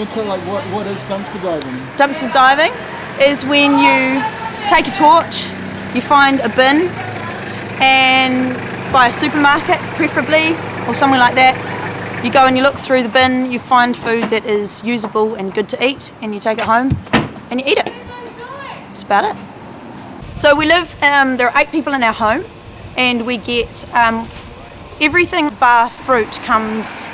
So like what is dumpster diving? Dumpster diving is when you take a torch, you find a bin, and by a supermarket preferably, or somewhere like that, you go and you look through the bin, you find food that is usable and good to eat, and you take it home and you eat it. That's about it. So we live, there are 8 people in our home, and we get everything bar fruit comes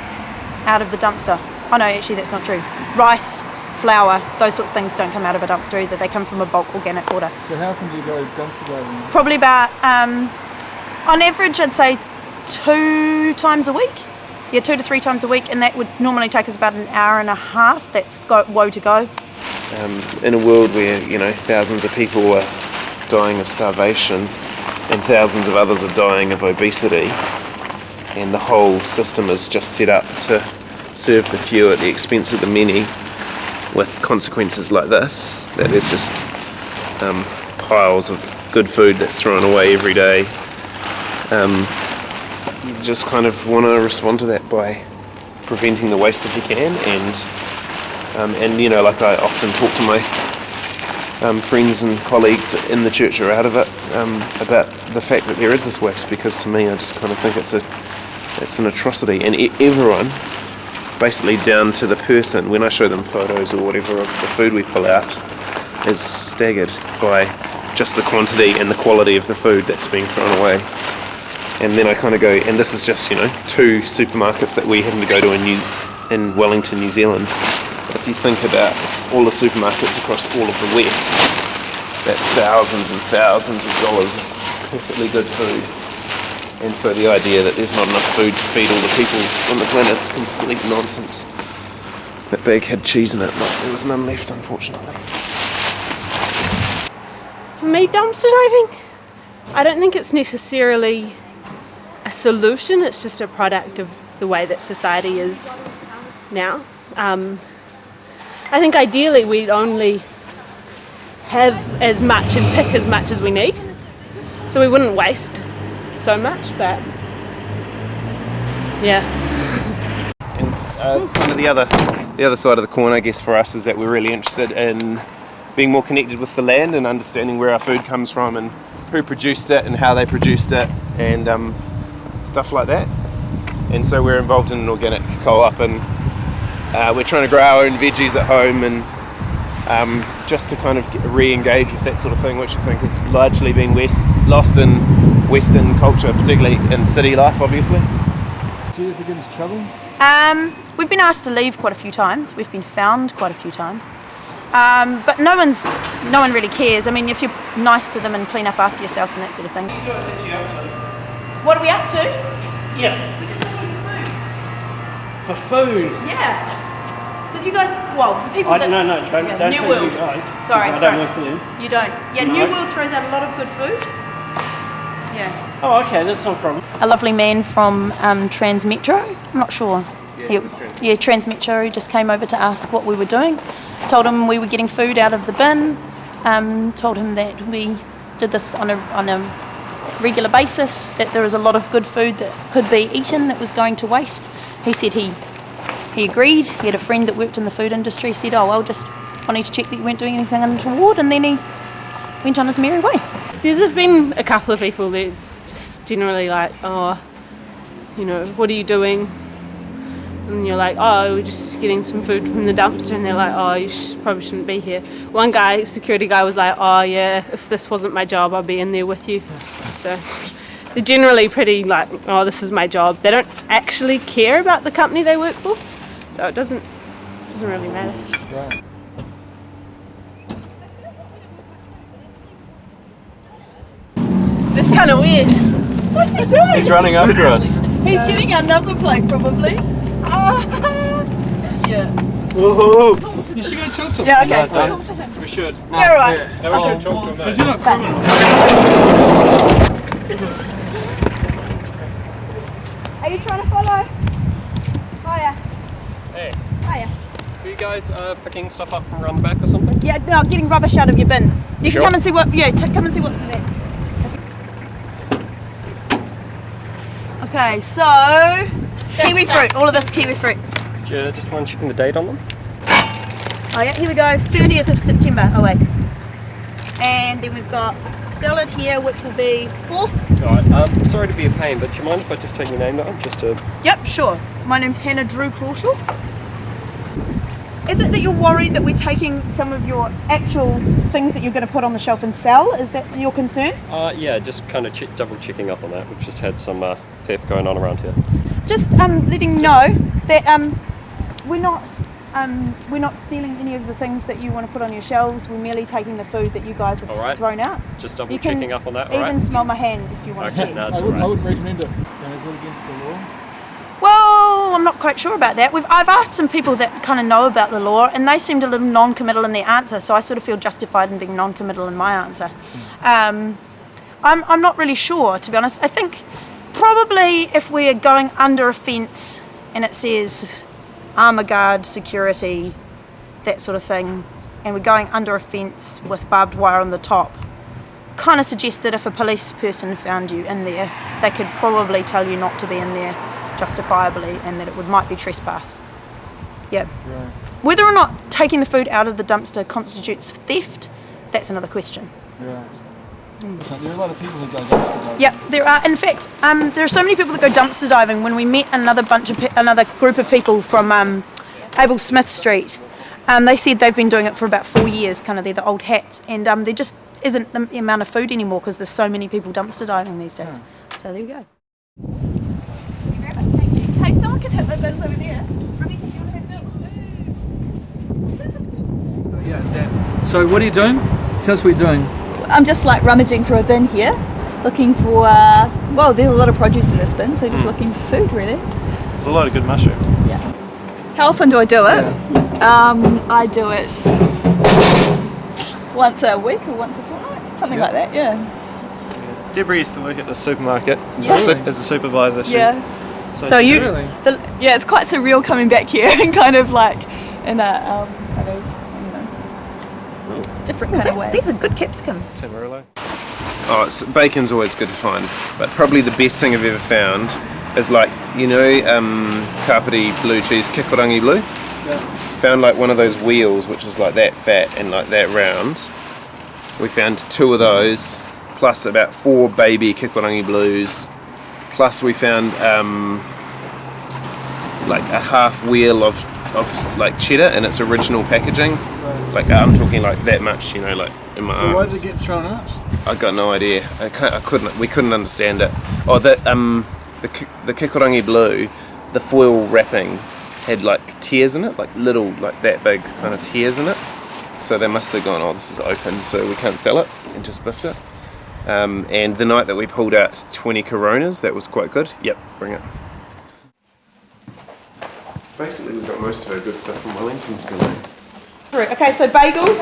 out of the dumpster. Oh no, actually that's not true. Rice, flour, those sorts of things don't come out of a dumpster either. They come from a bulk organic order. So how often do you go dumpster diving? Probably about, on average I'd say 2 times a week. Yeah, 2 to 3 times a week, and that would normally take us about an hour and a half. That's woe to go. In a world where, thousands of people are dying of starvation and thousands of others are dying of obesity, and the whole system is just set up to serve the few at the expense of the many, with consequences like this, that there's just piles of good food that's thrown away every day. You just kind of want to respond to that by preventing the waste if you can, and like I often talk to my friends and colleagues in the church are out of it, about the fact that there is this waste, because to me I just kind of think it's an atrocity, and everyone, basically down to the person, when I show them photos or whatever of the food we pull out, is staggered by just the quantity and the quality of the food that's being thrown away. And then I kind of go, and this is just 2 supermarkets that we happen to go to in Wellington, New Zealand. If you think about all the supermarkets across all of the West, that's thousands and thousands of dollars of perfectly good food. And so the idea that there's not enough food to feed all the people on the planet is complete nonsense. That bag had cheese in it, but there was none left, unfortunately. For me, dumpster diving, I don't think it's necessarily a solution, it's just a product of the way that society is now. I think ideally we'd only have as much and pick as much as we need, so we wouldn't waste so much, but yeah. And kind of the other side of the coin, I guess, for us is that we're really interested in being more connected with the land and understanding where our food comes from and who produced it and how they produced it, and stuff like that. And so we're involved in an organic co-op, and we're trying to grow our own veggies at home, and just to kind of re-engage with that sort of thing, which I think has largely been lost in Western culture, particularly in city life, obviously. Do you ever get into trouble? We've been asked to leave quite a few times. We've been found quite a few times. But no one really cares. I mean, if you're nice to them and clean up after yourself and that sort of thing. What are we up to? Yeah. We're just looking for food. For food? Yeah. Because you guys, well, the people that... No, don't New say World. you guys. Sorry. I don't work for them. You don't? Yeah, No. New World throws out a lot of good food. Yeah. Oh, okay, that's no problem. A lovely man from Transmetro, I'm not sure. Yeah, Transmetro, he just came over to ask what we were doing. Told him we were getting food out of the bin. Told him that we did this on a regular basis, that there was a lot of good food that could be eaten that was going to waste. He said he agreed. He had a friend that worked in the food industry, said, oh, well, just wanted to check that you weren't doing anything untoward, and then he went on his merry way. There's been a couple of people that just generally like, oh, what are you doing? And you're like, oh, we're just getting some food from the dumpster, and they're like, oh, you probably shouldn't be here. One guy, security guy, was like, oh yeah, if this wasn't my job, I'd be in there with you. So they're generally pretty like, oh, this is my job. They don't actually care about the company they work for, so it doesn't really matter. Right. This is kind of weird. What's he doing? He's running after us. He's getting our number plate, probably. Yeah. Whoa. You should go talk to him. Yeah, okay. No, we should. Yeah, right. No, we should talk to him. Is he not criminal? Are you trying to follow? Hiya. Hey, Hiya. are you guys picking stuff up from around the back or something? Yeah, no, getting rubbish out of your bin. You can come and see what. Yeah, come and see what's in there. Okay, so kiwi fruit. All of this kiwi fruit. Do you just mind checking the date on them? Oh yeah, here we go, 30th of September. Oh wait. And then we've got salad here, which will be 4th. Alright, sorry to be a pain, but do you mind if I just take your name down? Just to... Yep, sure. My name's Hannah Drew Crawshaw. Is it that you're worried that we're taking some of your actual things that you're going to put on the shelf and sell? Is that your concern? Yeah, just kind of double checking up on that. We've just had some theft going on around here. Just letting you know that we're not stealing any of the things that you want to put on your shelves. We're merely taking the food that you guys have thrown out. Just double You can checking up on that, even alright? smell my hands if you want Okay, to. no, I it's wouldn't alright. recommend it. Is it against the law? Well, I'm not quite sure about that. I've asked some people that kind of know about the law, and they seemed a little non-committal in their answer, so I sort of feel justified in being non-committal in my answer. I'm not really sure, to be honest. I think probably if we're going under a fence and it says armour guard, security, that sort of thing, and we're going under a fence with barbed wire on the top, kind of suggests that if a police person found you in there, they could probably tell you not to be in there justifiably, and that it might be trespass. Yeah. Right. Whether or not taking the food out of the dumpster constitutes theft, that's another question. Right. So there are a lot of people who go dumpster diving. Yep, there are. In fact, there are so many people that go dumpster diving. When we met another group of people from Abel Smith Street, they said they've been doing it for about 4 years. Kind of, they're the old hats, and there just isn't the amount of food anymore because there's so many people dumpster diving these days. So there we go. Hey, someone can hit the bins over there. So what are you doing? Tell us what you're doing. I'm just like rummaging through a bin here, looking for, well, there's a lot of produce in this bin, so just looking for food really. There's a lot of good mushrooms. Yeah. How often do I do it? I do it once a week or once a fortnight, something like that, yeah. Deborah used to work at the supermarket as a supervisor. So you, really? Yeah, it's quite surreal coming back here and kind of like in a kind of, different kind of way. these are good capsicums. Tamarillo. Oh, bacon's always good to find, but probably the best thing I've ever found is like, you know, Kapiti blue cheese, kikorangi blue? Yeah. Found like one of those wheels which is like that fat and like that round. We found 2 of those, plus about 4 baby kikorangi blues, plus we found like a half wheel of like cheddar in its original packaging. Like I'm talking like that much, you know, like in my arms. So why did it get thrown out? I got no idea. We couldn't understand it. Oh, the kikorangi blue, the foil wrapping had like tears in it, like little, like that big kind of tears in it. So they must have gone, oh, this is open, so we can't sell it, and just biffed it. And the night that we pulled out 20 Coronas, that was quite good. Yep, bring it. Basically, we've got most of our good stuff from Wellington still. Okay, so bagels.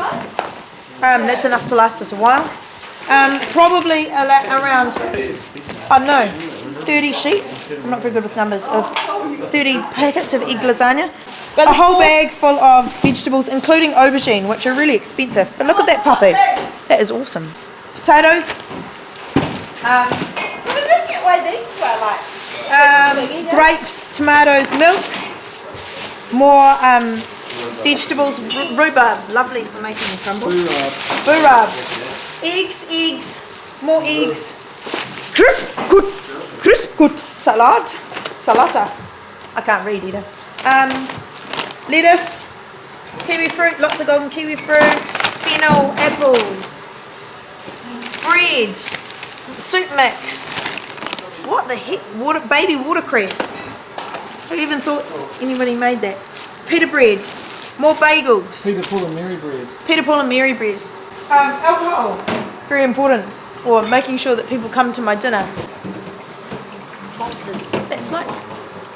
That's enough to last us a while. Probably around, 30 sheets. I'm not very good with numbers. Of 30 packets of egg lasagna. A whole bag full of vegetables, including aubergine, which are really expensive. But look at that puppy. That is awesome. Potatoes. I don't get why these were like. Grapes, tomatoes, milk. More vegetables, rhubarb, lovely for making crumbles. Rhubarb. Eggs, more eggs. Crisp good salata. I can't read either. Lettuce, kiwi fruit, lots of golden kiwi fruit, fennel, apples, bread, soup mix. What the heck? Baby watercress. Who even thought anybody made that? Pita bread, more bagels. Peter, Paul and Mary bread. Peter, Paul and Mary bread. Alcohol, very important for making sure that people come to my dinner. Fosters, that's like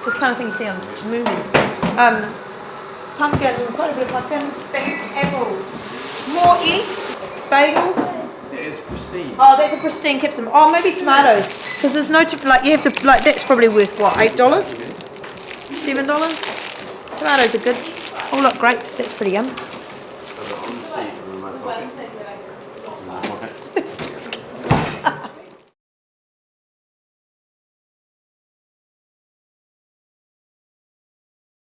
this kind of thing you see on movies. Pumpkin, quite a bit of pumpkin, baked apples, more eggs, bagels. That is pristine. Oh, that's a pristine capsicum. Oh, maybe tomatoes, because there's no you have to that's probably worth what, $8, $7. Tomatoes are good. Oh look, grapes, that's pretty yum.